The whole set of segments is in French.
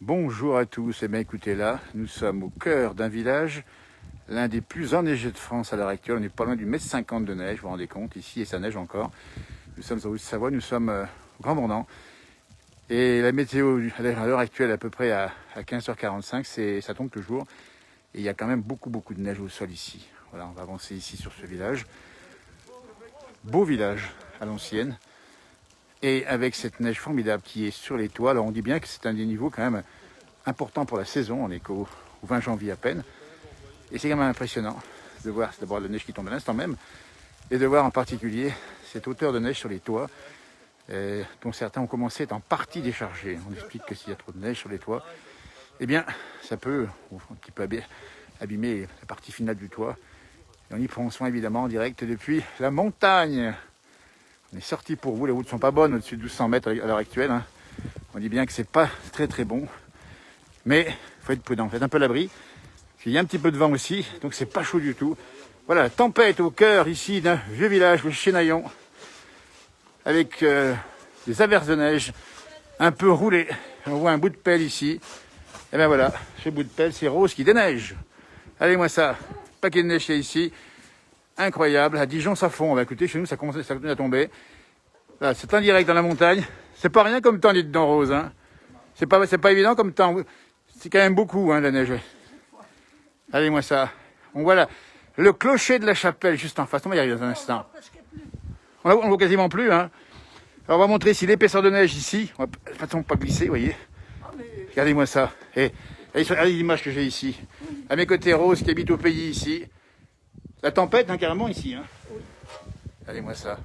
Bonjour à tous, et bien écoutez là, nous sommes au cœur d'un village, l'un des plus enneigés de France à l'heure actuelle. On n'est pas loin du 1,50 m de neige, vous vous rendez compte, ici et ça neige encore. Nous sommes en Haute-Savoie, nous sommes au Grand Bornand. Et la météo à l'heure actuelle à peu près à 15h45, ça tombe toujours. Et il y a quand même beaucoup de neige au sol ici. Voilà, on va avancer ici sur ce village. Beau village à l'ancienne. Et avec cette neige formidable qui est sur les toits, alors on dit bien que c'est un des niveaux quand même important pour la saison, on est qu'au 20 janvier à peine. Et c'est quand même impressionnant de voir d'abord la neige qui tombe à l'instant même, et de voir en particulier cette hauteur de neige sur les toits, dont certains ont commencé à être en partie déchargés. On explique que s'il y a trop de neige sur les toits, eh bien ça peut un petit peu abîmer la partie finale du toit. Et on y prend soin évidemment en direct depuis la montagne. On est sorti pour vous, les routes ne sont pas bonnes au-dessus de 1200 mètres à l'heure actuelle. On dit bien que c'est pas très bon. Mais il faut être prudent, faites un peu l'abri. Il y a un petit peu de vent aussi, donc c'est pas chaud du tout. Voilà, la tempête au cœur ici d'un vieux village, le Chénaillon, avec des averses de neige un peu roulées. On voit un bout de pelle ici. Et bien voilà, ce bout de pelle, c'est Rose qui déneige. Allez, moi ça, paquet de neige ici. Incroyable, à Dijon ça fond, bah, écoutez, chez nous ça continue à tomber. Là, c'est un direct dans la montagne, c'est pas rien comme temps, dites donc Rose, hein. C'est pas évident comme temps, c'est quand même beaucoup, hein, la neige. Allez, moi ça, on voit là, le clocher de la chapelle juste en face, on va y arriver dans un instant. On ne voit quasiment plus, hein. Alors on va montrer ici l'épaisseur de neige ici, on va de toute façon pas glisser, vous voyez. Regardez-moi ça, et regardez l'image que j'ai ici. À mes côtés, Rose qui habite au pays ici. La tempête, hein, carrément ici. Hein. Regardez-moi ça.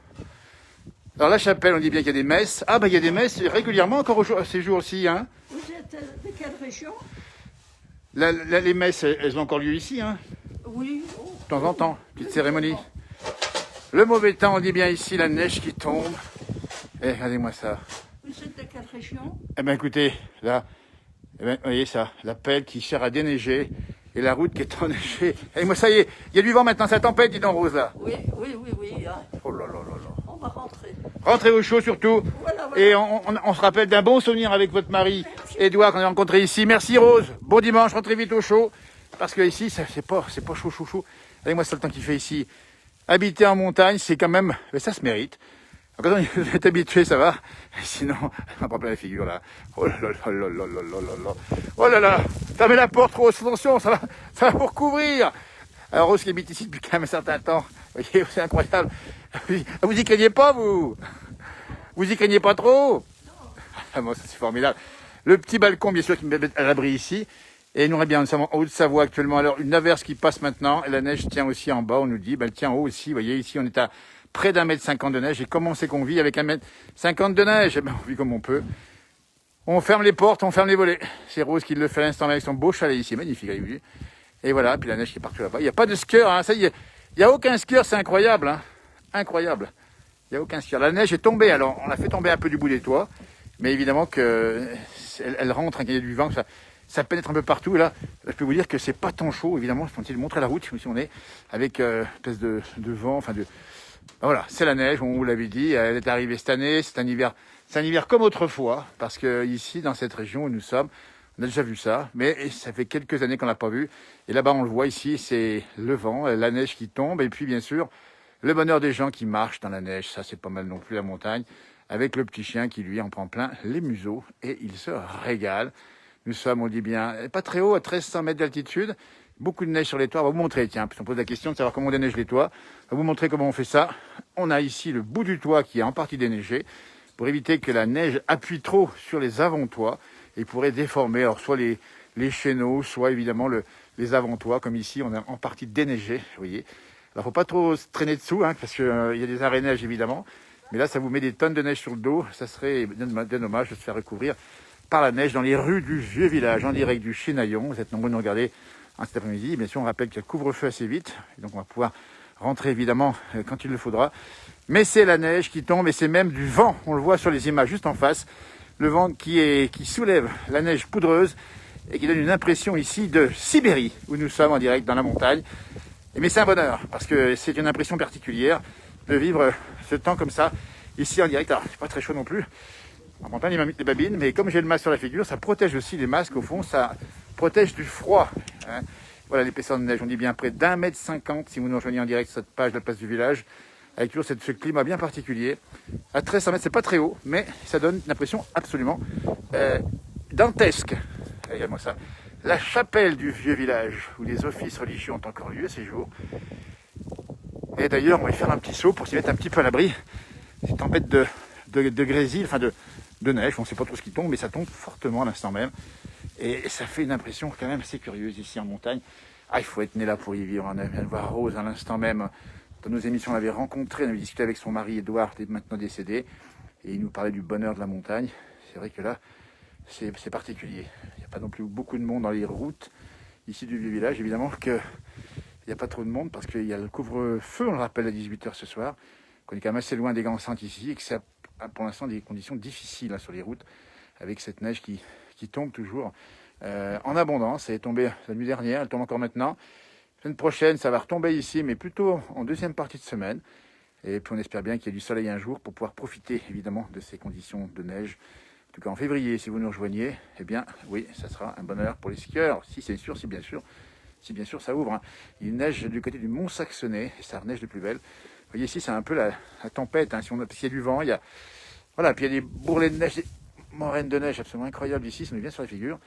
Alors la chapelle, on dit bien qu'il y a des messes. Ah, il y a des messes régulièrement encore ces jours-ci. Hein. Vous êtes de quelle région? Les messes, elles ont encore lieu ici. Hein. Oui. De temps en temps, petite cérémonie. Le mauvais temps, on dit bien ici, la neige qui tombe. Et regardez-moi ça. Vous êtes de quelle région? Eh bien écoutez, là, vous voyez ça, la pelle qui sert à déneiger. Et la route qui est enneigée. Et moi, ça y est, il y a du vent maintenant, ça tempête, dis donc, Rose, là. Oui. Hein. Oh là. On va rentrer. Rentrez au chaud, surtout. Voilà. Et on se rappelle d'un bon souvenir avec votre mari, Édouard, qu'on a rencontré ici. Merci, Rose. Bon dimanche, rentrez vite au chaud. Parce que ici, c'est pas chaud. Allez, moi, c'est le temps qu'il fait ici. Habiter en montagne, c'est quand même, mais ça se mérite. Quand on est habitué, ça va. Sinon, on prend plein la figure, là. Oh là. Oh là là. Fermez la porte, Rose, attention, ça va vous recouvrir. Alors, Rose qui habite ici depuis quand même un certain temps. Vous voyez, c'est incroyable. Vous y craignez pas, vous? Vous y craignez pas trop? Ah, bon, ça c'est formidable. Le petit balcon, bien sûr, qui me met à l'abri ici. Et nous, bien, nous sommes en Haute-Savoie actuellement. Alors, une averse qui passe maintenant. Et la neige tient aussi en bas, on nous dit. Elle tient en haut aussi. Vous voyez, ici, on est à près d'1,50 m de neige. Et comment c'est qu'on vit avec 1,50 m de neige? Eh ben, on vit comme on peut. On ferme les portes, on ferme les volets. C'est Rose qui le fait à l'instant avec son beau chalet ici. Magnifique, vous voyez. Et voilà, puis la neige qui est partout là-bas. Il n'y a pas de skieur, hein. Ça y est. Il n'y a aucun skieur, c'est incroyable, hein. Incroyable. Il n'y a aucun skieur. La neige est tombée, alors on l'a fait tomber un peu du bout des toits. Mais évidemment qu'elle rentre, hein, qu'il y a du vent, ça pénètre un peu partout. Et là, je peux vous dire que c'est pas tant chaud, évidemment. Je vais de montrer la route, si on est, avec une espèce de vent, voilà, c'est la neige, on vous l'avait dit, elle est arrivée cette année, c'est un hiver comme autrefois, parce que ici, dans cette région où nous sommes, on a déjà vu ça, mais ça fait quelques années qu'on l'a pas vu. Et là-bas, on le voit ici, c'est le vent, la neige qui tombe, et puis bien sûr, le bonheur des gens qui marchent dans la neige. Ça, c'est pas mal non plus la montagne, avec le petit chien qui, lui, en prend plein les museaux, et il se régale. Nous sommes, on dit bien, pas très haut, à 1300 mètres d'altitude, beaucoup de neige sur les toits. On va vous montrer, tiens, parce qu'on pose la question de savoir comment on déneige les toits. On va vous montrer comment on fait ça. On a ici le bout du toit qui est en partie déneigé, pour éviter que la neige appuie trop sur les avant-toits, et pourrait déformer, alors soit les chéneaux, soit évidemment les avant-toits, comme ici, on a en partie déneigé, vous voyez. Alors, faut pas trop se traîner dessous, hein, parce qu'il y a des arrêts neige, évidemment. Mais là, ça vous met des tonnes de neige sur le dos. Ça serait bien dommage de se faire recouvrir par la neige dans les rues du vieux village, en direct du Chénaillon. Vous êtes nombreux de nous regarder cet après-midi. Bien sûr, on rappelle qu'il y a le couvre-feu assez vite. Et donc, on va pouvoir rentrer, évidemment, quand il le faudra. Mais c'est la neige qui tombe et c'est même du vent. On le voit sur les images juste en face. Le vent qui soulève la neige poudreuse et qui donne une impression ici de Sibérie, où nous sommes en direct dans la montagne. Mais c'est un bonheur, parce que c'est une impression particulière de vivre ce temps comme ça, ici en direct. Alors, c'est pas très chaud non plus. En montagne, il m'a mis des babines, mais comme j'ai le masque sur la figure, ça protège aussi les masques. Au fond, ça protège du froid. Hein. Voilà l'épaisseur de neige, on dit bien près d'1,50 m si vous nous rejoignez en direct sur cette page de la place du village, avec toujours ce climat bien particulier. À 1300 mètres, c'est pas très haut, mais ça donne une impression absolument dantesque. Regardez-moi ça. La chapelle du vieux village, où les offices religieux ont encore lieu ces jours. Et d'ailleurs, on va y faire un petit saut pour s'y mettre un petit peu à l'abri. Ces tempêtes de grésil, enfin de neige, on ne sait pas trop ce qui tombe, mais ça tombe fortement à l'instant même. Et ça fait une impression quand même assez curieuse ici en montagne. Ah, il faut être né là pour y vivre. On vient de voir Rose à l'instant même. Dans nos émissions, on l'avait rencontré, on avait discuté avec son mari Edouard, maintenant décédé. Et il nous parlait du bonheur de la montagne. C'est vrai que là, c'est particulier. Il n'y a pas non plus beaucoup de monde dans les routes ici du vieux village. Évidemment qu'il n'y a pas trop de monde parce qu'il y a le couvre-feu, on le rappelle, à 18 h ce soir. Qu'on est quand même assez loin des grands centres ici et que c'est pour l'instant des conditions difficiles sur les routes avec cette neige qui tombe toujours en abondance. Elle est tombée la nuit dernière, elle tombe encore maintenant. La semaine prochaine, ça va retomber ici, mais plutôt en deuxième partie de semaine. Et puis on espère bien qu'il y ait du soleil un jour pour pouvoir profiter évidemment de ces conditions de neige. En tout cas en février, si vous nous rejoignez, eh bien oui, ça sera un bonheur pour les skieurs, si bien sûr ça ouvre. Hein. Il neige du côté du Mont Saxonnet, et ça reneige de plus belle. Vous voyez ici, c'est un peu la tempête, hein. S'il y a du vent, voilà, puis il y a des bourrelets de neige, des moraines de neige absolument incroyables ici, ça nous vient sur la figure.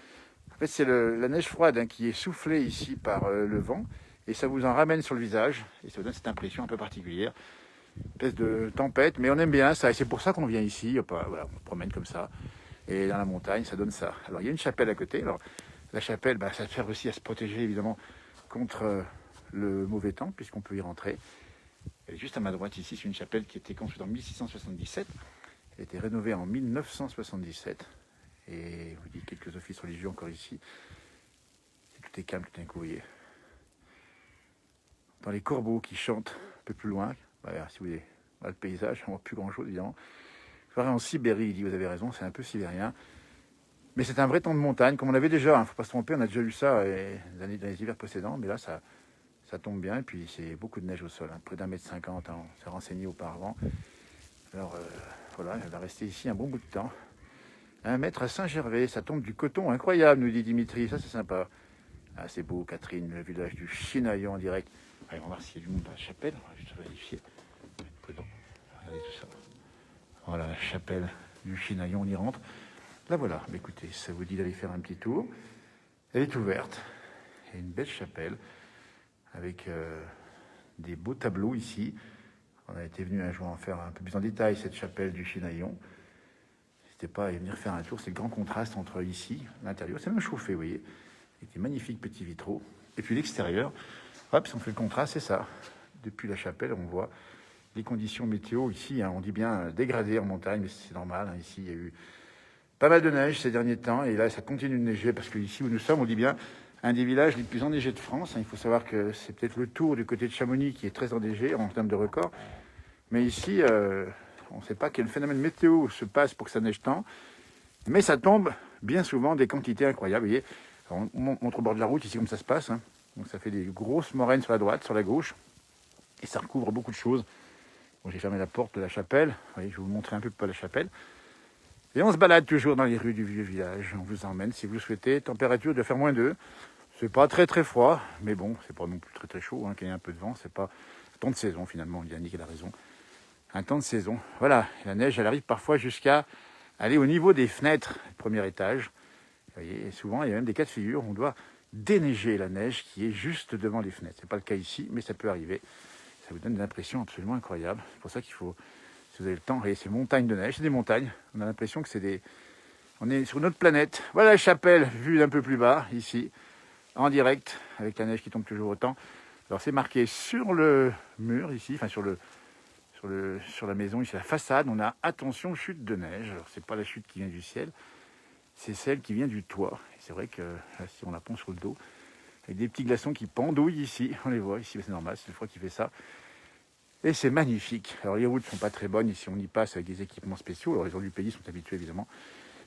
En fait, c'est la neige froide hein, qui est soufflée ici par le vent, et ça vous en ramène sur le visage, et ça vous donne cette impression un peu particulière, une espèce de tempête, mais on aime bien ça, et c'est pour ça qu'on vient ici, voilà, on se promène comme ça, et dans la montagne, ça donne ça. Alors, il y a une chapelle à côté, alors la chapelle, ça sert aussi à se protéger, évidemment, contre le mauvais temps, puisqu'on peut y rentrer. Elle est juste à ma droite ici, c'est une chapelle qui a été construite en 1677, elle a été rénovée en 1977, et je vous dis quelques offices religieux encore ici. Et tout est calme, tout est d'un coup, vous voyez. Dans les corbeaux qui chantent un peu plus loin, voilà, si vous voulez, voilà le paysage, on ne voit plus grand chose évidemment. Je verrai en Sibérie, il dit, vous avez raison, c'est un peu sibérien. Mais c'est un vrai temps de montagne, comme on avait déjà, il ne faut pas se tromper, on a déjà eu ça dans les hivers précédents, mais là ça tombe bien, et puis c'est beaucoup de neige au sol, hein, près d'1,50 m, hein, on s'est renseigné auparavant. Alors voilà, elle va rester ici un bon bout de temps. 1 mètre à Saint-Gervais, ça tombe du coton, incroyable, nous dit Dimitri, ça c'est sympa. Ah, c'est beau, Catherine, le village du Chinaillon en direct. Allez, on va voir s'il y a du monde dans la chapelle, on va juste vérifier. Regardez tout ça. Voilà, la chapelle du Chinaillon, on y rentre. Là voilà, mais écoutez, ça vous dit d'aller faire un petit tour. Elle est ouverte, il y a une belle chapelle avec des beaux tableaux ici. On a été venu un jour en faire un peu plus en détail cette chapelle du Chinaillon. N'hésitez pas à y venir faire un tour, c'est le grand contraste entre ici, l'intérieur, c'est même chauffé, vous voyez, avec des magnifiques petits vitraux. Et puis l'extérieur, hop, si on fait le contraste, c'est ça. Depuis la chapelle, on voit les conditions météo ici, hein, on dit bien dégradées en montagne, mais c'est normal. Hein, ici, il y a eu pas mal de neige ces derniers temps, et là, ça continue de neiger, parce que ici où nous sommes, on dit bien un des villages les plus enneigés de France. Hein. Il faut savoir que c'est peut-être le Tour du côté de Chamonix qui est très enneigé en termes de record. Mais ici, on ne sait pas quel phénomène météo se passe pour que ça neige tant, mais ça tombe bien souvent des quantités incroyables. Vous voyez, on montre au bord de la route ici comme ça se passe. Hein. Donc ça fait des grosses moraines sur la droite, sur la gauche, et ça recouvre beaucoup de choses. Bon, j'ai fermé la porte de la chapelle. Vous voyez, je vais vous montrer un peu pas la chapelle. Et on se balade toujours dans les rues du vieux village. On vous emmène si vous le souhaitez. Température de faire -2. C'est pas très très froid, mais bon, c'est pas non plus très très chaud. Hein, qu'il y ait un peu de vent, c'est pas un temps de saison finalement. Yannick a raison. Un temps de saison. Voilà, la neige, elle arrive parfois jusqu'à aller au niveau des fenêtres, premier étage. Vous voyez, et souvent, il y a même des cas de figure où on doit déneiger la neige qui est juste devant les fenêtres. C'est pas le cas ici, mais ça peut arriver. Ça vous donne une impression absolument incroyable. C'est pour ça qu'il faut, si vous avez le temps, regardez, ces montagnes de neige, c'est des montagnes. On a l'impression que on est sur une autre planète. Voilà la chapelle vue d'un peu plus bas, ici, en direct, avec la neige qui tombe toujours autant. Alors c'est marqué sur le mur ici, enfin sur la maison, ici la façade, on a attention chute de neige. Alors c'est pas la chute qui vient du ciel, c'est celle qui vient du toit. Et c'est vrai que là, si on la pond sur le dos, avec des petits glaçons qui pendouillent ici, on les voit ici, c'est normal, c'est le froid qui fait ça. Et c'est magnifique. Alors les routes ne sont pas très bonnes ici, on y passe avec des équipements spéciaux. Alors les gens du pays sont habitués évidemment,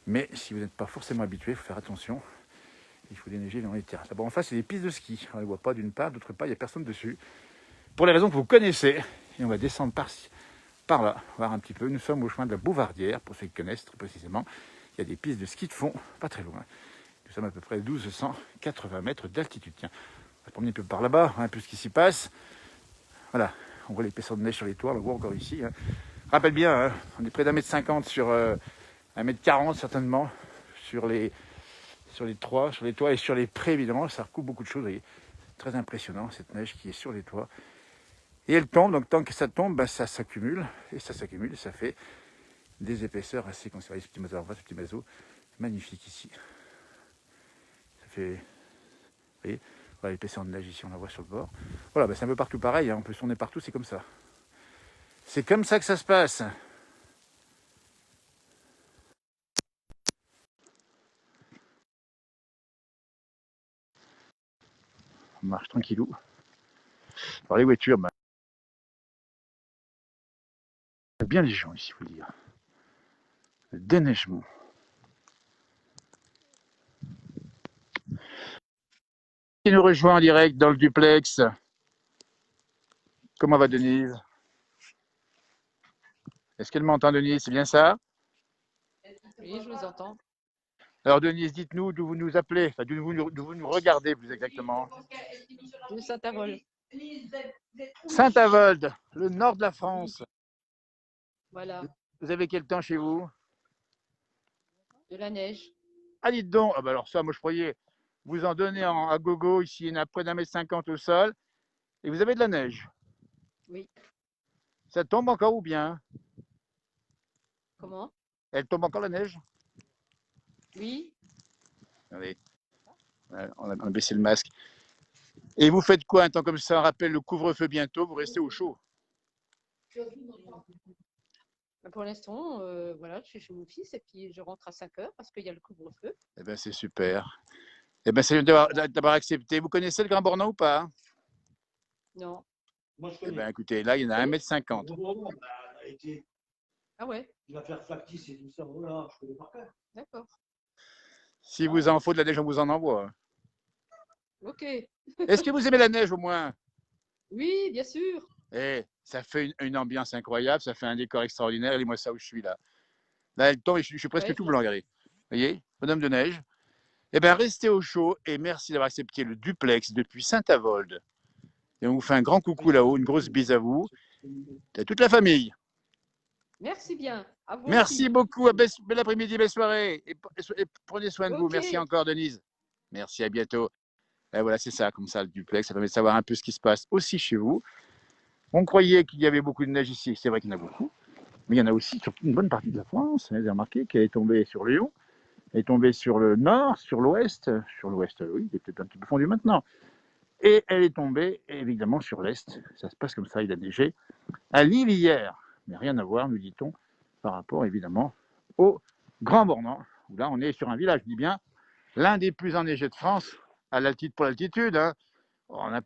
mais si vous n'êtes pas forcément habitué, il faut faire attention. Il faut déneiger dans les terrains. D'abord en face, il y a des pistes de ski. On ne les voit pas d'une part, d'autre part, il n'y a personne dessus. Pour les raisons que vous connaissez. Et on va descendre par là, voir un petit peu. Nous sommes au chemin de la Bouvardière, pour ceux qui connaissent très précisément. Il y a des pistes de ski de fond, pas très loin. Nous sommes à peu près 1280 mètres d'altitude. Tiens, on va se promener un peu par là-bas, voir un peu ce qui s'y passe. Voilà, on voit l'épaisseur de neige sur les toits, on le voit encore ici. Hein. Rappelle bien, hein, on est près d'1,50 m sur 1,40 m certainement, sur les toits et sur les prés évidemment. Ça recouvre beaucoup de choses, vous voyez. Très impressionnant cette neige qui est sur les toits. Et elle tombe, donc tant que ça tombe, ben, ça s'accumule, et ça fait des épaisseurs assez considérables. Ce petit mazo, ce petit mazo, magnifique ici. Ça fait, vous voyez, voilà l'épaisseur de neige ici, on la voit sur le bord. Voilà, ben, c'est un peu partout pareil, hein. On peut se tourner partout, c'est comme ça. C'est comme ça que ça se passe. On marche tranquillou. Alors les voitures, ben, bien les gens ici, il faut le dire. Le déneigement. Qui nous rejoint en direct dans le duplex. Comment va Denise? Est-ce qu'elle m'entend, Denise? C'est bien ça? Oui, je vous entends. Alors Denise, dites-nous d'où vous nous appelez, enfin, d'où vous nous regardez plus exactement. De Saint-Avold. Saint-Avold, le nord de la France. Voilà, Vous avez quel temps chez vous? de la neige. Ah dites donc, ah bah alors ça, moi je croyais vous en donner à gogo, ici il y en a près d'1,50 m au sol, et vous avez de la neige. Oui. Ça tombe encore ou bien? Comment? Elle tombe encore la neige? Oui. Allez, on a baissé le masque. Et vous faites quoi un temps comme ça? On rappelle le couvre-feu bientôt, vous restez au chaud. Pour l'instant, voilà, je suis chez mon fils et puis je rentre à 5 heures parce qu'il y a le couvre-feu. Eh bien c'est super. Eh bien c'est d'avoir accepté. Vous connaissez le Grand Bornand ou pas? Non. Moi, je Eh connais. bien écoutez, là il y en a 1,50 m. Ah ouais, Il va faire factice et tout ça. Voilà, je connais par cœur. d'accord. Si vous en faut de la neige, on vous en envoie. Ok. Est-ce que vous aimez la neige au moins? Oui, bien sûr. Eh, ça fait une ambiance incroyable, ça fait un décor extraordinaire. Regardez-moi ça où je suis là. Là, elle tombe et je suis presque Ouais, tout blanc, regardez. Vous voyez, bonhomme de neige. Eh bien, restez au chaud et merci d'avoir accepté le duplex depuis Saint-Avold. Et on vous fait un grand coucou là-haut, une grosse bise à vous et à toute la famille. merci bien. À vous Merci aussi. beaucoup, bel après-midi, belle soirée et prenez soin de vous. Ok. Merci encore, Denise. Merci, à bientôt. Et voilà, c'est ça, comme ça, le duplex, ça permet de savoir un peu ce qui se passe aussi chez vous. On croyait qu'il y avait beaucoup de neige ici, c'est vrai qu'il y en a beaucoup, mais il y en a aussi sur une bonne partie de la France. Vous avez remarqué qu'elle est tombée sur Lyon, elle est tombée sur le nord, sur l'ouest, oui, il est peut-être un petit peu fondu maintenant, et elle est tombée évidemment sur l'est. Ça se passe comme ça, il a neigé à Lille hier, mais rien à voir, nous dit-on, par rapport évidemment au Grand Bornand, où là on est sur un village, je dis bien, l'un des plus enneigés de France, à l'altitude pour l'altitude, hein. On en a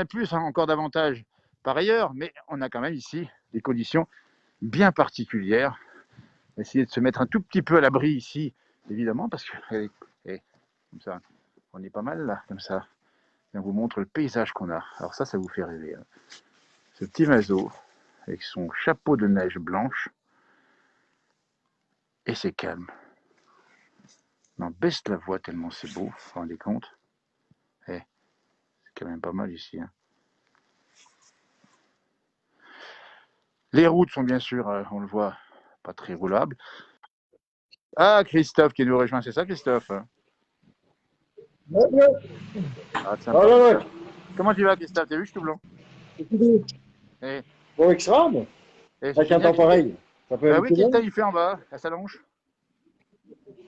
plus hein, encore davantage par ailleurs, mais on a quand même ici des conditions bien particulières. Essayer de se mettre un tout petit peu à l'abri ici, évidemment, parce que comme ça, on est pas mal là, comme ça. Et on vous montre le paysage qu'on a. Alors ça vous fait rêver. Hein. Ce petit mazo avec son chapeau de neige blanche, et c'est calme. On baisse la voix tellement c'est beau, vous vous rendez compte? C'est quand même pas mal ici. Hein. Les routes sont bien sûr, on le voit, pas très roulables. Ah, Christophe qui nous rejoint, c'est ça Christophe? Ouais. Ah, sympa. Ouais. Comment tu vas Christophe? T'as vu, je suis tout blanc. Et, Bon, extra, bon. et c'est Avec un génial. temps pareil. Ça peut Bah aller oui, plus quel loin. temps il fait en bas, à Salonche?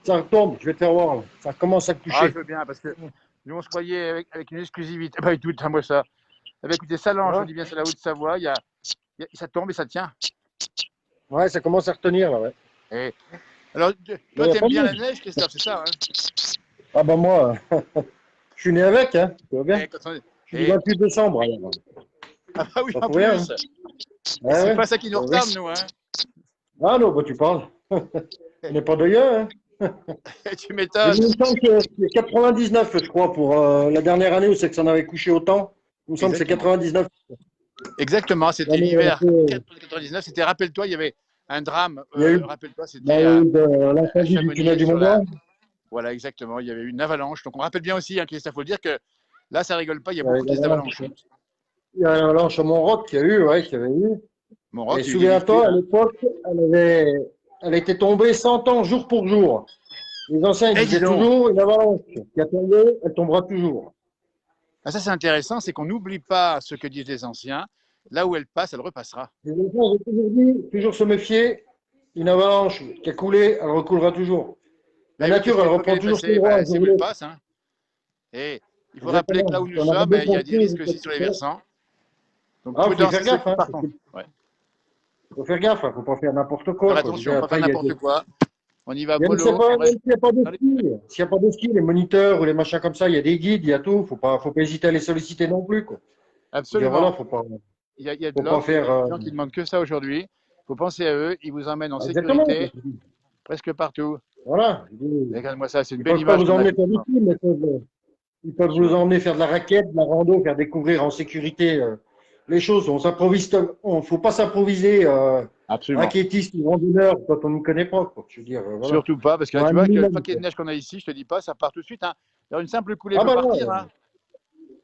Ça retombe, je vais te faire voir. Là. Ça commence à Ah, coucher. je veux bien, parce que nous on se croyait avec une exclusivité. Bah écoute, moi ça. Eh bien, écoutez, Salange, on Ouais. dit bien c'est la Haute-Savoie, ça tombe et ça tient. Ouais, ça commence à retenir là, ouais. Et, alors, Mais toi, y a t'aimes pas de bien la neige. neige, Christophe, c'est ça, hein? Ah bah moi, je suis né avec, hein. Tu vois bien? Et quand on- Je suis du et- 28 décembre. Alors. Ah bah oui, Pas en pour rien. Hein. plus. Et c'est Ouais. pas ça qui nous Ouais. retarde, nous, hein? Ah non, bah tu parles. On n'est pas d'ailleurs, hein. Tu Il m'étonnes. me semble que c'est 99, je crois, pour la dernière année où c'est que ça en avait couché autant. Il me semble que c'est Exactement. 99. Exactement, c'était L'année où l'hiver on a fait- 99. C'était, rappelle-toi, il y avait un drame. il y a eu, Rappelle-toi, il y a c'était eu à l'incendie du tunnel Chamonix du sur Mont-Blanc. Voilà, exactement. Il y avait eu une avalanche. Donc on rappelle bien aussi, hein, Christophe, il faut dire que là, ça rigole pas. Il y a Il y a eu beaucoup d'avalanches. il y a l'avalanche à Mont-Roch qu'il y a eu, ouais, qu'il y avait eu. Montroc, Et il y a eu des victimes. souviens-toi, à Hein. l'époque, elle était tombée 100 ans jour pour jour. Les anciens ils Eh, dis disaient donc. toujours, une avalanche qui a tombé, elle tombera toujours. Ah, ça, c'est intéressant, c'est qu'on n'oublie pas ce que disent les anciens. Là où elle passe, elle repassera. Les anciens ont toujours dit, toujours se méfier, une avalanche qui a coulé, elle recoulera toujours. La Mais oui, parce nature, qu'à elle l'époque, elle reprend est toujours ses passée, droits ben, un c'est jour où ou elle l'autre. passe. Hein. Et il faut rappeler que Exactement. là où Si nous on a sommes, beau il y a des construire, risques aussi sur les versants. Donc ah, faut y prudence faire à ceux gaffe, qui hein. partent. Ouais. Faut faire gaffe, hein. Faut pas faire n'importe Faire quoi, quoi. Je veux attention, dire, pas faire après, il y a n'importe quoi. On y va même s'il n'y a mollo. pas, On même reste s'il y a pas de dans les... ski, s'il n'y a pas de ski, les moniteurs ou les machins comme ça, il y a des guides, il y a tout. Faut pas hésiter à les solliciter non plus, quoi. Je veux dire, voilà, Absolument. Il y a de faut pas l'offre. Il y faire, a des gens qui demandent que ça aujourd'hui. Il faut penser à eux. Ils vous emmènent en exactement. sécurité presque partout. Voilà. Regarde-moi ça, c'est une Ils belle peuvent pas image vous qu'on a emmener vue. faire du ski, mais ils peuvent vous emmener faire de la raquette, de la rando, faire découvrir en sécurité les choses. Faut pas s'improviser Absolument. raquettiste ou randonneur quand on ne connaît pas, quoi. Je veux dire, voilà. Surtout pas, parce que Faut là, tu un vois, que le minimum, paquet quoi. de neige qu'on a ici, je te dis pas, ça part tout de suite. Hein. Alors, une simple coulée Ah peut bah là, partir.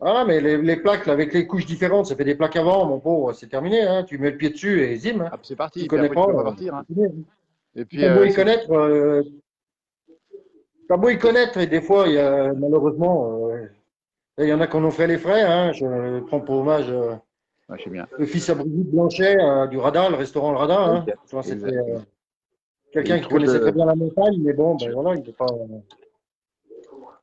Hein. mais les plaques là, avec les couches différentes, ça fait des plaques avant, mon pauvre, c'est terminé. Hein. Tu mets le pied dessus et zim. Hein. Ah, c'est Tu parti. Puis connais après, tu pas, peux pas partir. Hein. c'est fini. Et puis, T'as beau y c'est connaître, et des fois, il y a, malheureusement, il y en a qui en ont fait les frais. Hein. Je prends pour hommage je sais bien. le fils à Brigitte Blanchet du Radin, le restaurant Le Radin. Hein. Tu vois, c'était quelqu'un qui Trop connaissait très de... bien la montagne, mais bon, ben voilà, il est pas.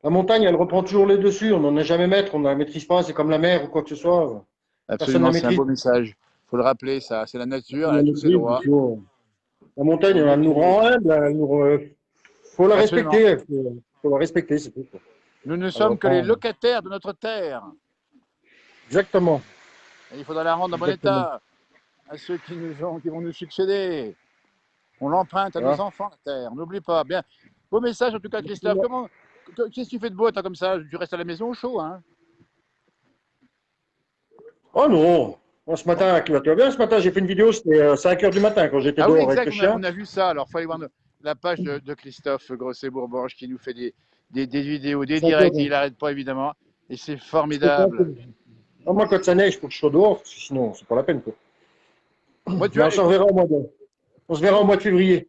La montagne, elle reprend toujours les dessus. On n'en est jamais maître, on ne la maîtrise pas. C'est comme la mer ou quoi que ce soit. Personne ne Absolument, la c'est un maîtrise. beau message. Il faut le rappeler, ça. C'est la nature, On elle la a tous ses maîtrise. droits. La montagne, Faut elle nous l'utiliser. rend humble. Faut la Absolument. respecter. Faut la respecter, c'est tout. Quoi. Nous ne Elle sommes que les reprend. locataires de notre terre. Exactement. Et il faudra la rendre en bon Exactement. état à ceux qui vont nous succéder. On l'emprunte à nos Voilà. enfants, la terre. N'oublie pas. Bien. Beau message en tout cas, Christophe. Qu'est-ce que tu fais de beau, toi, comme ça? Tu restes à la maison au chaud, hein? Oh non! Moi, ce matin, tu vas bien, ce matin, j'ai fait une vidéo, c'était 5 heures du matin quand j'étais Ah oui, dehors avec exact, le chien. on a vu ça. Alors, il faut aller voir la page de Christophe Grosset-Bourborge qui nous fait des vidéos, des 5 heures. directs, et il n'arrête pas évidemment. Et c'est C'est formidable. Ah, moi, quand ça neige, il faut que je sois dehors, parce que sinon, c'est pas la peine. Quoi. Moi, tu Mais vois, écoute, on se verra au mois de février.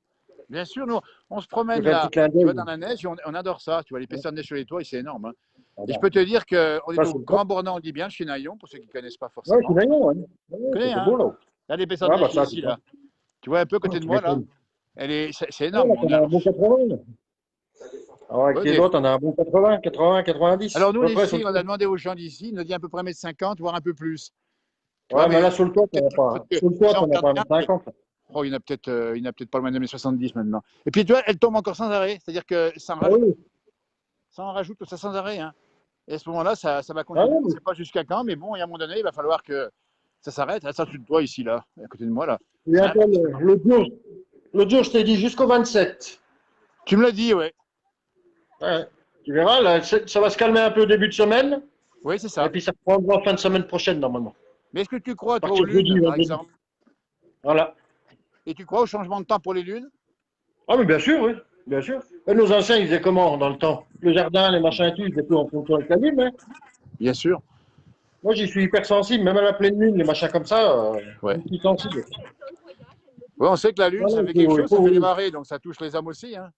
bien sûr, nous, on se Je promène vais faire un là, petit clin tu vois, d'œil. dans la neige, et on adore ça. Tu vois, l'épaisseur de neige sur les toits, c'est énorme. Hein. Ah Et je bah, peux te dire qu'on est ça, au c'est Grand Bornand, on dit bien, chez Naillon, pour ceux qui ne connaissent pas Ouais, je suis forcément. d'ailleurs, ouais. Tu Ouais, connais, c'était hein? beau là-haut. Là, l'épaisseur de Ah, neige bah qui est ça, ici, c'est là. ça. Tu vois, un peu à côté de Tu moi, là. m'étonnes. C'est Ouais, énorme. là, t'en as un bon 80. Alors, avec Ouais, les autres, on a un bon 80, 80, 90. alors, nous, À peu près sur ici, le on toit. a demandé aux gens d'ici, ils nous dit à peu près 1,50 m, voire un peu plus. Tu vois, Ouais, mais mais là, sur le toit, t'en as parce pas. que Sur le toit, si on t'en as regarde pas un bien, 50. oh, il y en a peut-être pas loin de 1,70 m maintenant. Et puis, tu vois, elle tombe encore sans arrêt. C'est-à-dire que Ah oui. ça en rajoute ça sans arrêt. Hein. Et à ce moment-là, ça va Ah continuer. On ne oui. sait pas jusqu'à quand, mais bon, il y a un moment donné, il va falloir que ça s'arrête. Là, ça, tu te vois ici, là, à côté de moi, là. Il y C'est a un peu impressionnant. l'autre jour, je t'ai dit jusqu'au 27. Tu me l'as dit, ouais. Ouais. Tu verras, là, ça va se calmer un peu au début de semaine. Oui, c'est Et ça. puis, ça reprendra fin de semaine prochaine, normalement. Mais est-ce que tu À crois, toi, aux partir de jeudi, lunes, par vendredi. exemple? Voilà. Et tu crois au changement de temps pour les lunes? Ah, mais bien sûr, oui. Bien sûr. Et nos anciens, ils faisaient comment dans le temps? Le jardin, les machins et tout, ils faisaient tout en fonction avec la lune. Hein. Bien sûr. Moi, j'y suis hyper sensible, même à la pleine lune, les machins comme ça, Ouais. je suis sensible. Ouais, on sait que la lune, Voilà, ça fait quelque chose, ça fait des marées, donc ça touche les âmes aussi. Hein.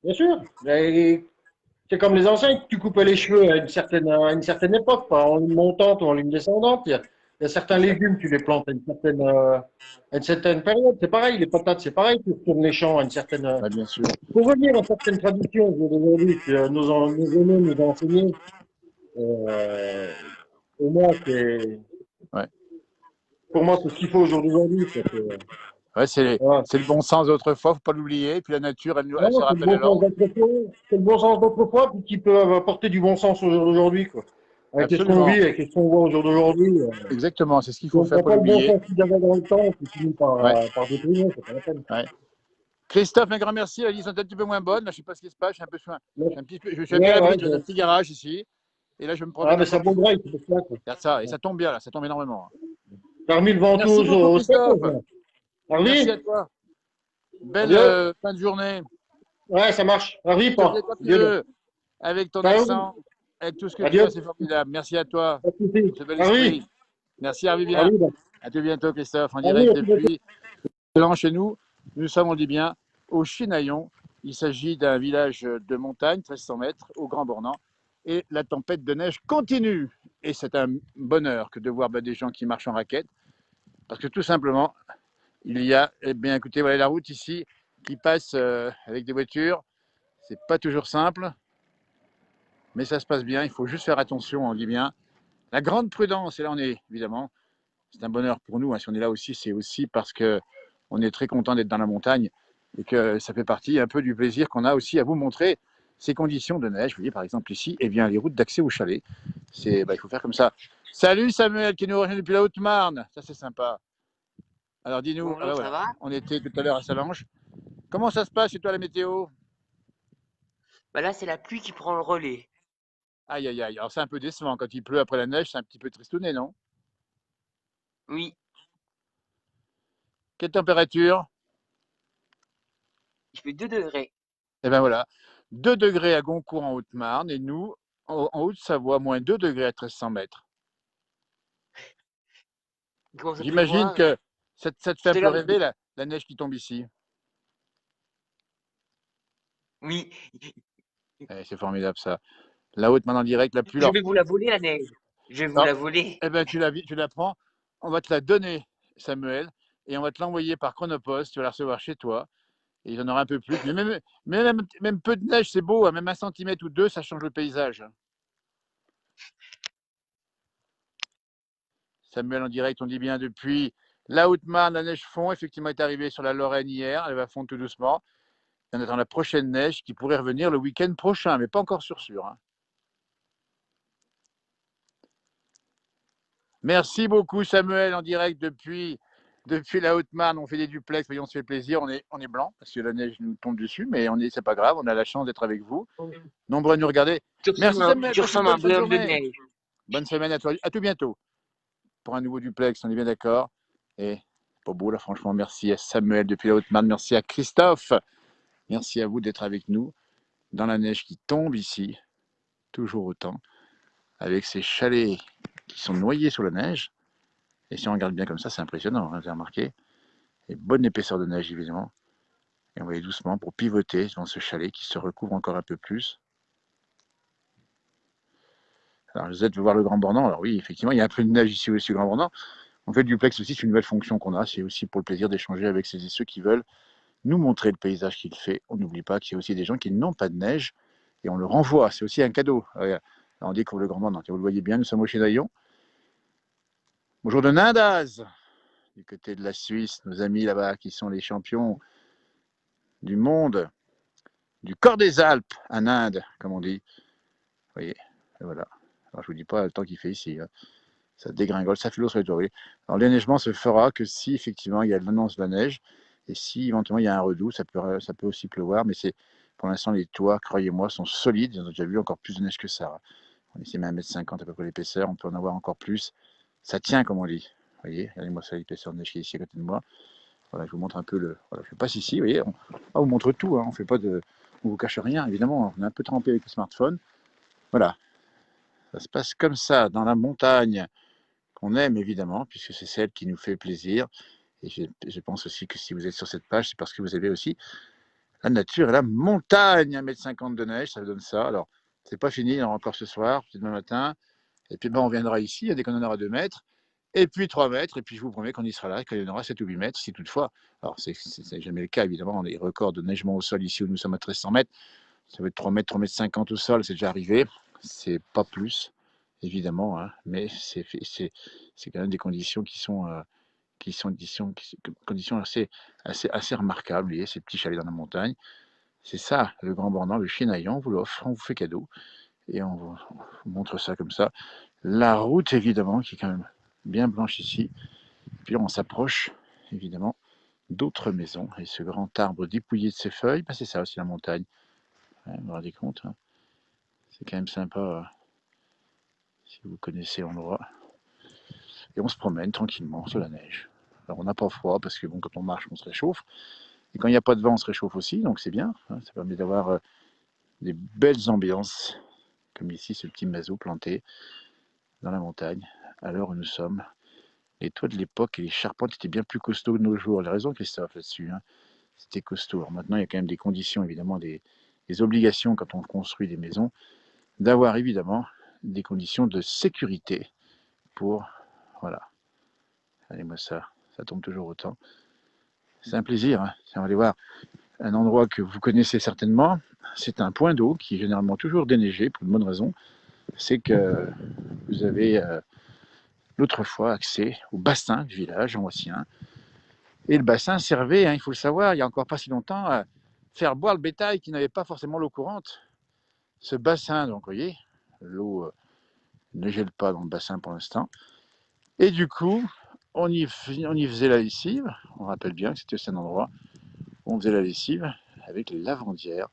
bien sûr. Et c'est comme les anciens, tu coupais les cheveux à une certaine époque, pas en lune montante ou en lune descendante. Il y a certains Exact. légumes, tu les plantes à une certaine période. C'est pareil, les patates, c'est pareil, tu retournes les champs à une certaine. Ouais, bien sûr. Pour revenir à certaines traditions d'aujourd'hui que nos aînés nous ont enseignées, euh, pour moi, Ouais. c'est ce qu'il faut aujourd'hui. Ouais, Voilà. c'est le bon sens d'autrefois, faut pas l'oublier. Et puis la nature, elle se Non, c'est le rappelle à bon sens l'ordre. d'autrefois, c'est le bon sens d'autrefois, puis qui peut apporter du bon sens au jour d'aujourd'hui, quoi. Avec ce qu'on Absolument. vit, avec ce qu'on voit au jour d'aujourd'hui, Exactement, c'est ce qu'il si faut on ne faire, prend pas pas le bon l'oublier. sens qu'il y avait dans le temps, tu finis Ouais, par déprimer, c'est pas la peine. ouais. Christophe, un grand merci. La liste est un petit peu moins bonne. Là, je sais pas ce qui se passe. Je suis un peu, Mais- je suis un petit peu, je suis bien Ouais, à ouais, l'abri dans un petit garage ici. Et là, je vais me Ah, promène mais ça encore plus. bougerait, c'est pour ça. Regarde ça, et ça tombe bien là, ça tombe énormément. T'as remis le Merci ventouse beaucoup, au sec, Christophe. là. Merci à Harvey? toi. Belle Adieu? fin de journée. Ouais, ça marche. Harvey, Tu te faisais pas. quand tu Adieu. veux, avec ton Ciao. accent, avec tout ce que tu Adieu. as, c'est formidable. Merci à toi Pas de soucis. pour ce bel Harvey? esprit. Merci, Harvey, bien. Harvey, bah. À tout bientôt, Christophe, en Harvey, direct à tout bientôt. depuis chez nous. Nous sommes, on dit bien, au Chinaillon. Il s'agit d'un village de montagne, 1300 mètres, au Grand Bornand. Et la tempête de neige continue. Et c'est un bonheur que de voir des gens qui marchent en raquette. Parce que tout simplement, il y a, eh bien, écoutez, voilà la route ici qui passe avec des voitures. C'est pas toujours simple, mais ça se passe bien. Il faut juste faire attention, on dit bien. La grande prudence, et là on est évidemment, c'est un bonheur pour nous. Hein, si on est là aussi, c'est aussi parce que on est très content d'être dans la montagne et que ça fait partie un peu du plaisir qu'on a aussi à vous montrer ces conditions de neige. Vous voyez par exemple ici, eh bien, les routes d'accès au chalet. Il faut faire comme ça. Salut Samuel qui nous rejoint depuis la Haute-Marne. Ça c'est sympa. Alors dis-nous, Bonjour, ça voilà, va? on était tout à l'heure à Salange. Comment ça se passe chez toi la météo? Bah là, c'est la pluie qui prend le relais. Aïe aïe aïe. Alors c'est un peu décevant quand il pleut après la neige, c'est un petit peu tristouné, non? Oui, Quelle température? il fait 2 degrés. Eh bien voilà, 2 degrés à Goncourt en Haute-Marne et nous, en Haute-Savoie, moins 2 degrés à 1300 mètres. Il commence à J'imagine pleuvoir. que ça te fait un Tout à peu l'heure, rêver la neige qui tombe ici. oui, C'est formidable ça. La Haute-Marne en direct, la pluie. je Alors, vais vous la voler, la neige. Je vais vous alors, la voler. eh ben, tu la prends, on va te la donner, Samuel, et on va te l'envoyer par Chronopost, tu vas la recevoir chez toi, et il y en aura un peu plus. Mais même peu de neige, c'est beau, hein, même 1 centimètre ou 2, ça change le paysage. Samuel en direct, on dit bien depuis la Haute-Marne, la neige fond, effectivement, est arrivée sur la Lorraine hier, elle va fondre tout doucement. Et on attend la prochaine neige qui pourrait revenir le week-end prochain, mais pas encore sûr. Hein. Merci beaucoup Samuel en direct depuis la Haute-Marne. On fait des duplex, voyons, on se fait plaisir. On est blanc parce que la neige nous tombe dessus, mais c'est pas grave, on a la chance d'être avec vous. Nombreux à nous regarder. Merci Samuel, Tu passe une ressembles à bonne un fin de bonhomme de journée. neige. Bonne semaine à toi. À tout bientôt pour un nouveau duplex, on est bien d'accord. Et pas beau là, franchement, merci à Samuel depuis la Haute-Marne, merci à Christophe. Merci à vous d'être avec nous dans la neige qui tombe ici, toujours autant, avec ces chalets qui sont noyés sous la neige. Et si on regarde bien comme ça, c'est impressionnant, hein, vous avez remarqué. Et bonne épaisseur de neige, évidemment. Et on va aller doucement pour pivoter dans ce chalet qui se recouvre encore un peu plus. Alors, Josette veut voir le Grand Bornand. Alors oui, effectivement, il y a un peu de neige ici aussi au Grand Bornand. On fait le duplex aussi, c'est une nouvelle fonction qu'on a. C'est aussi pour le plaisir d'échanger avec ceux et ceux qui veulent nous montrer le paysage qu'il fait. On n'oublie pas qu'il y a aussi des gens qui n'ont pas de neige et on le renvoie. C'est aussi un cadeau. On découvre le Grand Bornand. Vous le voyez bien, nous sommes au Chinaillon. Bonjour de Nindaz, du côté de la Suisse, nos amis là-bas qui sont les champions du monde, du corps des Alpes en Inde, comme on dit. Vous voyez, et voilà. Alors je vous dis pas le temps qu'il fait ici. Hein. Ça dégringole, ça fait l'eau sur les toits. Alors l'enneigement se fera que si effectivement il y a l'annonce de la neige et si éventuellement il y a un redout, ça peut aussi pleuvoir, mais c'est pour l'instant les toits, croyez-moi, sont solides. Ils ont déjà vu encore plus de neige que ça. Hein. On essaie même 1,50 m à peu près l'épaisseur, on peut en avoir encore plus. Ça tient comme on dit. Vous voyez, regardez-moi ça l'épaisseur de neige qui est ici à côté de moi. Voilà, je vous montre un peu le. Voilà, je passe ici, vous voyez, on vous montre tout, hein, on vous cache rien, évidemment, on est un peu trempé avec le smartphone. Voilà, ça se passe comme ça, dans la montagne, qu'on aime évidemment, puisque c'est celle qui nous fait plaisir. Et je pense aussi que si vous êtes sur cette page, c'est parce que vous avez aussi la nature et la montagne, 1,50 m de neige, ça donne ça. Alors, c'est pas fini, il y en aura encore ce soir, peut-être demain matin. Et puis on viendra ici, dès qu'on en aura 2 mètres. Et puis 3 mètres, et puis je vous promets qu'on y sera là, qu'il y en aura 7 ou 8 mètres, si toutefois. Alors, c'est jamais le cas, évidemment, les records de neigement au sol ici où nous sommes à 1300 mètres, ça va être 3 mètres, 3 mètres 50 au sol, c'est déjà arrivé. C'est pas plus, évidemment, hein, mais c'est quand même des conditions conditions assez remarquables, vous voyez, ces petits chalets dans la montagne. C'est ça, le Grand Bornand, le Chinaillon, on vous l'offre, on vous fait cadeau, et on vous montre ça comme ça. La route, évidemment, qui est quand même bien blanche ici. Puis là, on s'approche, évidemment, d'autres maisons. Et ce grand arbre dépouillé de ses feuilles, c'est ça aussi la montagne. Ouais, vous vous rendez compte, hein, c'est quand même sympa si vous connaissez l'endroit. Et on se promène tranquillement sous la neige. Alors on n'a pas froid parce que bon, quand on marche, on se réchauffe. Et quand il n'y a pas de vent, on se réchauffe aussi, donc c'est bien. Hein, ça permet d'avoir des belles ambiances, comme ici, ce petit mazo planté dans la montagne, à l'heure où nous sommes. Les toits de l'époque et les charpentes étaient bien plus costauds que nos jours. J'ai raison, Christophe, là-dessus. Hein. C'était costaud. Alors maintenant, il y a quand même des conditions, évidemment, des obligations quand on construit des maisons, d'avoir évidemment des conditions de sécurité pour. Voilà. Allez, moi, ça tombe toujours autant. C'est un plaisir. Hein. On va aller voir un endroit que vous connaissez certainement. C'est un point d'eau qui est généralement toujours déneigé pour une bonne raison. C'est que vous avez l'autre fois accès au bassin du village, en voici un. Et le bassin servait, hein, il faut le savoir, il n'y a encore pas si longtemps, à faire boire le bétail qui n'avait pas forcément l'eau courante. Ce bassin, donc, vous voyez, l'eau ne gèle pas dans le bassin pour l'instant. Et du coup, on y faisait la lessive. On rappelle bien que c'était un endroit où on faisait la lessive avec les lavandières.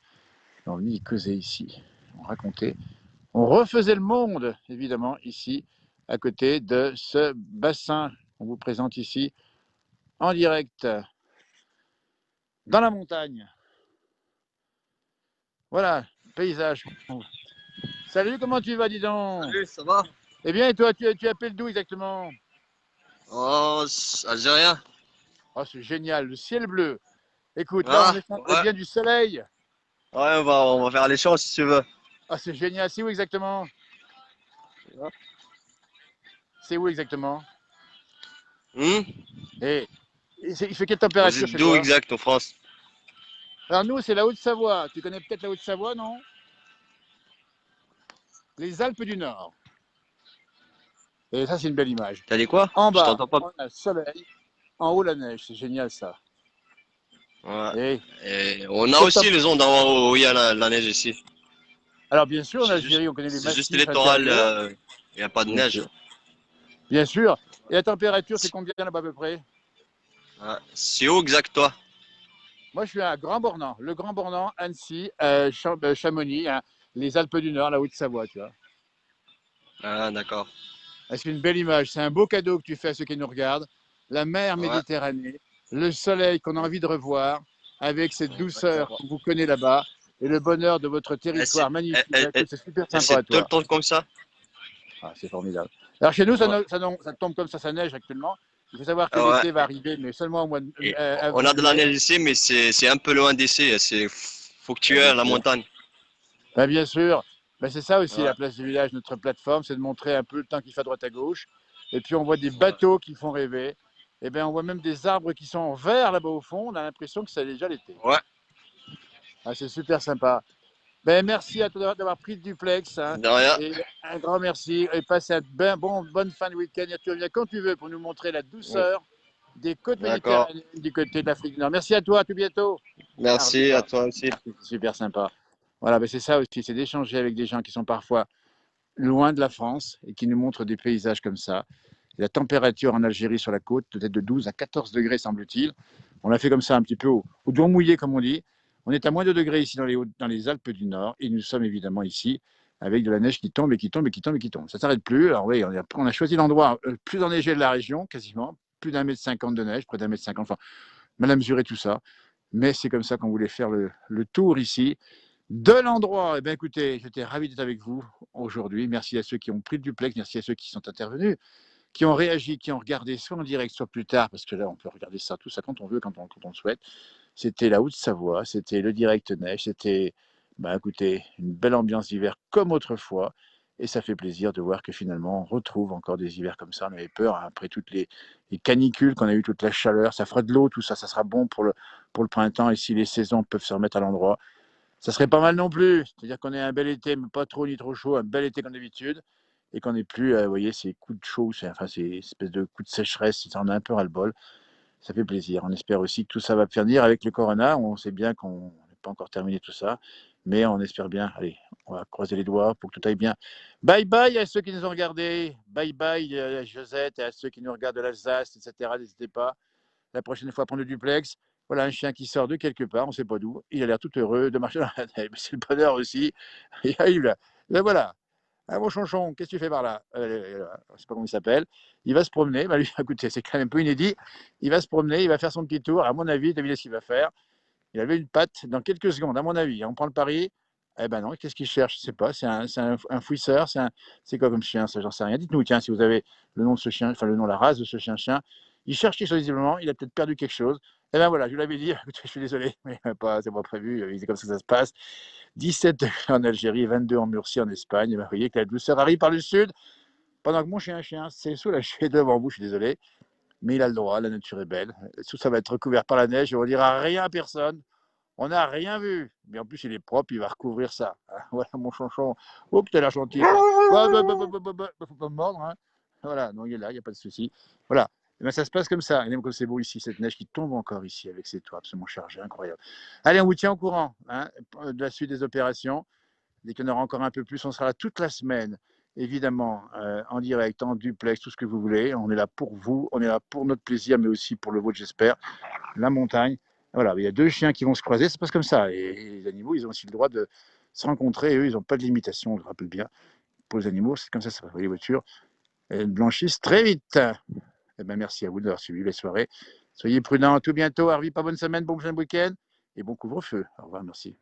On venait y causer ici. On racontait. On refaisait le monde, évidemment, ici, à côté de ce bassin qu'on vous présente ici, en direct, dans la montagne. Voilà, paysage. Salut, comment tu vas, dis donc? Salut, ça va? Eh bien, et toi, tu appelles d'où exactement? Oh, algérien. Oh, c'est génial, le ciel bleu. Écoute, là, Ah, on est bien du soleil. ouais, on va faire les choses si tu veux. Ah, c'est génial. C'est où exactement? C'est où exactement? Hmm? Et il fait quelle Vous température êtes chez d'où toi? exact en France? Alors nous, c'est la Haute-Savoie. Tu connais peut-être la Haute-Savoie, non? Les Alpes du Nord. Et ça, c'est une belle image. T'as dit quoi? En Je bas, t'entends pas. on a le soleil. En haut, la neige. C'est génial, ça. Ouais. Et Et on a quelle aussi temp- les zones en haut où il y a la neige ici. Alors, bien sûr, en C'est juste, Algérie, on connaît les c'est juste massifs littoral, intérieurs. il n'y a pas de Bien neige. sûr. Bien sûr. Et la température, c'est combien là-bas à peu près? Ouais. C'est où exact toi? Moi, je suis à Grand Bornand. Le Grand Bornand, Annecy, Chamonix, hein, les Alpes du Nord, la Haute-Savoie, tu vois. Ah, d'accord. C'est une belle image. C'est un beau cadeau que tu fais à ceux qui nous regardent. La mer Ouais, Méditerranée, le soleil qu'on a envie de revoir, avec cette douceur exactement. qu'on vous connaît là-bas, et le bonheur de votre Et territoire magnifique. et- C'est super et sympa à c'est tout le toi. temps comme ça? Ah, c'est formidable. Alors chez nous, Ouais. ça tombe comme ça neige actuellement. Il faut savoir que Ouais. l'été va arriver, mais seulement au mois de Et on a de la avril-mai. neige ici, mais c'est un peu loin d'ici. Faut que tu aies Bien à la sûr. montagne. Bien sûr. C'est ça aussi Ouais. la place du village, notre plateforme, c'est de montrer un peu le temps qu'il fait à droite à gauche. Et puis on voit des Ouais. bateaux qui font rêver. Et bien on voit même des arbres qui sont en vert là-bas au fond. On a l'impression que c'est déjà l'été. Ouais. Ah, c'est super sympa. Merci à toi d'avoir pris le duplex. Hein, De rien. et un grand merci. Et passe une bonne fin de week-end. Et tu reviens quand tu veux pour nous montrer la douceur des côtes D'accord. méditerranéennes du côté de l'Afrique du Nord. Merci à toi. À tout bientôt. Ah, Merci à reviens. toi aussi. C'est super sympa. Voilà, c'est ça aussi. C'est d'échanger avec des gens qui sont parfois loin de la France et qui nous montrent des paysages comme ça. Et la température en Algérie sur la côte peut être de 12 à 14 degrés, semble-t-il. On l'a fait comme ça un petit peu au doigt mouillé, comme on dit. On est à moins de 2 degrés ici dans les Alpes du Nord et nous sommes évidemment ici avec de la neige qui tombe et qui tombe et qui tombe et qui tombe. Ça ne s'arrête plus. Alors oui, on a choisi l'endroit le plus enneigé de la région, quasiment. Plus d'1,50 m de neige, près d'1,50 m. Enfin, mal à mesurer tout ça. Mais c'est comme ça qu'on voulait faire le tour ici de l'endroit. Eh bien, écoutez, j'étais ravi d'être avec vous aujourd'hui. Merci à ceux qui ont pris le duplex, merci à ceux qui sont intervenus, qui ont réagi, qui ont regardé soit en direct, soit plus tard, parce que là, on peut regarder ça, tout ça quand on veut, quand on le souhaite. C'était la Haute-Savoie, c'était le direct neige, c'était, écoutez, une belle ambiance d'hiver comme autrefois. Et ça fait plaisir de voir que finalement, on retrouve encore des hivers comme ça. On avait peur, hein, après toutes les canicules qu'on a eues, toute la chaleur, ça fera de l'eau, tout ça, ça sera bon pour le printemps. Et si les saisons peuvent se remettre à l'endroit, ça serait pas mal non plus. C'est-à-dire qu'on ait un bel été, mais pas trop ni trop chaud, un bel été comme d'habitude, et qu'on n'ait plus, vous voyez, ces coups de chaud, ces espèces de coups de sécheresse, si ça en a un peu ras-le-bol. Ça fait plaisir. On espère aussi que tout ça va finir avec le corona. On sait bien qu'on n'est pas encore terminé tout ça, mais on espère bien. Allez, on va croiser les doigts pour que tout aille bien. Bye bye à ceux qui nous ont regardés. Bye bye à Josette et à ceux qui nous regardent de l'Alsace, etc. N'hésitez pas la prochaine fois prendre le duplex. Voilà un chien qui sort de quelque part, on ne sait pas d'où. Il a l'air tout heureux de marcher dans la neige. C'est le bonheur aussi. Il arrive là. Voilà. Ah, mon chonchon, qu'est-ce que tu fais par là? Je ne sais pas comment il s'appelle. Il va se promener. Bah, lui, écoutez, c'est quand même un peu inédit. Il va se promener, il va faire son petit tour. À mon avis, devinez ce qu'il va faire. Il avait une patte dans quelques secondes, à mon avis. On prend le pari. Eh ben non, qu'est-ce qu'il cherche? Je ne sais pas. C'est un fouisseur. C'est quoi comme chien? Ça, j'en sais rien. Dites-nous, tiens, si vous avez le nom de ce chien, enfin le nom, la race de ce chien-chien. Il cherche quelque chose visiblement. Il a peut-être perdu quelque chose. Eh ben voilà, je vous l'avais dit. Écoutez, je suis désolé, mais c'est pas prévu. C'est comme ça que ça se passe. 17 degrés en Algérie, 22 en Murcie en Espagne. Eh ben, vous voyez que la douceur arrive par le sud. Pendant que mon chien s'est soulagé devant vous, je suis désolé. Mais il a le droit, la nature est belle. Tout ça va être recouvert par la neige. Et on ne dira rien à personne. On n'a rien vu. Mais en plus, il est propre, il va recouvrir ça. Voilà, mon chanchon. Oh, que t'as l'air gentil. Faut pas me mordre. Hein. Voilà, non, il est là, il n'y a pas de souci. Voilà. Et ben, ça se passe comme ça. Et même comme c'est beau ici, cette neige qui tombe encore ici avec ses toits absolument chargés, incroyable. Allez, on vous tient au courant hein, de la suite des opérations. Dès qu'il y en aura encore un peu plus, on sera là toute la semaine, évidemment, en direct, en duplex, tout ce que vous voulez. On est là pour vous, on est là pour notre plaisir, mais aussi pour le vôtre, j'espère. La montagne. Voilà, il y a deux chiens qui vont se croiser, ça se passe comme ça. Et les animaux, ils ont aussi le droit de se rencontrer. Et eux, ils n'ont pas de limitation, on le rappelle bien. Pour les animaux, c'est comme ça, ça va. Les voitures, elles blanchissent très vite. Eh ben, merci à vous d'avoir suivi les soirées. Soyez prudents. À tout bientôt. Harvey, pas bonne semaine, bon week-end et bon couvre-feu. Au revoir, merci.